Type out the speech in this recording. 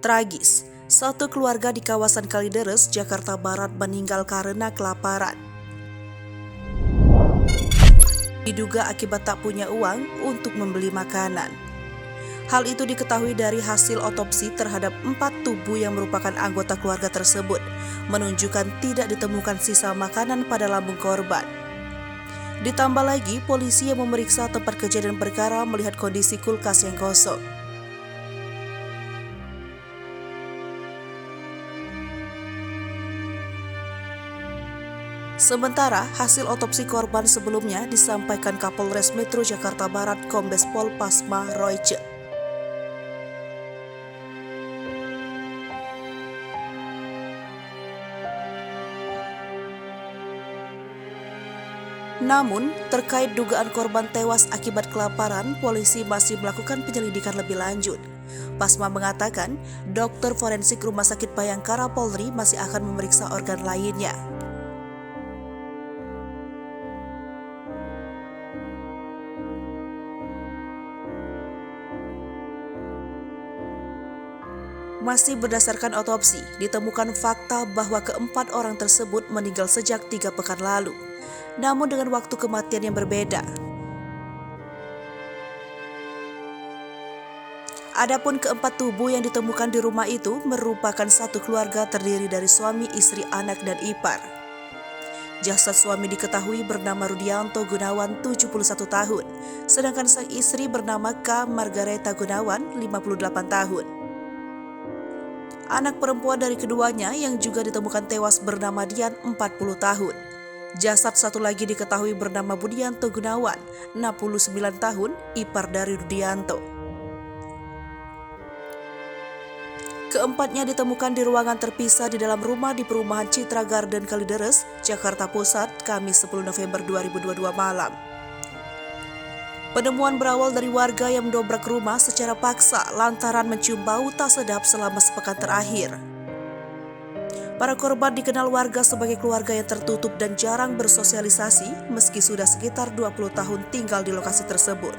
Tragis, satu keluarga di kawasan Kalideres, Jakarta Barat meninggal karena kelaparan. Diduga akibat tak punya uang untuk membeli makanan. Hal itu diketahui dari hasil otopsi terhadap 4 tubuh yang merupakan anggota keluarga tersebut, menunjukkan tidak ditemukan sisa makanan pada lambung korban. Ditambah lagi, polisi yang memeriksa tempat kejadian perkara melihat kondisi kulkas yang kosong. Sementara, hasil otopsi korban sebelumnya disampaikan Kapolres Metro Jakarta Barat Kombes Pol Pasma Royce. Namun, terkait dugaan korban tewas akibat kelaparan, polisi masih melakukan penyelidikan lebih lanjut. Pasma mengatakan, dokter forensik Rumah Sakit Bayangkara Polri masih akan memeriksa organ lainnya. Masih berdasarkan otopsi, ditemukan fakta bahwa keempat orang tersebut meninggal sejak 3 pekan lalu, namun dengan waktu kematian yang berbeda. Adapun keempat tubuh yang ditemukan di rumah itu merupakan satu keluarga terdiri dari suami, istri, anak, dan ipar. Jasad suami diketahui bernama Rudianto Gunawan, 71 tahun, sedangkan sang istri bernama K. Margareta Gunawan, 58 tahun. Anak perempuan dari keduanya yang juga ditemukan tewas bernama Dian, 40 tahun. Jasad satu lagi diketahui bernama Budianto Gunawan, 69 tahun, ipar dari Rudianto. Keempatnya ditemukan di ruangan terpisah di dalam rumah di perumahan Citra Garden Kalideres, Jakarta Pusat, Kamis 10 November 2022 malam. Penemuan berawal dari warga yang mendobrak rumah secara paksa lantaran mencium bau tak sedap selama sepekan terakhir. Para korban dikenal warga sebagai keluarga yang tertutup dan jarang bersosialisasi meski sudah sekitar 20 tahun tinggal di lokasi tersebut.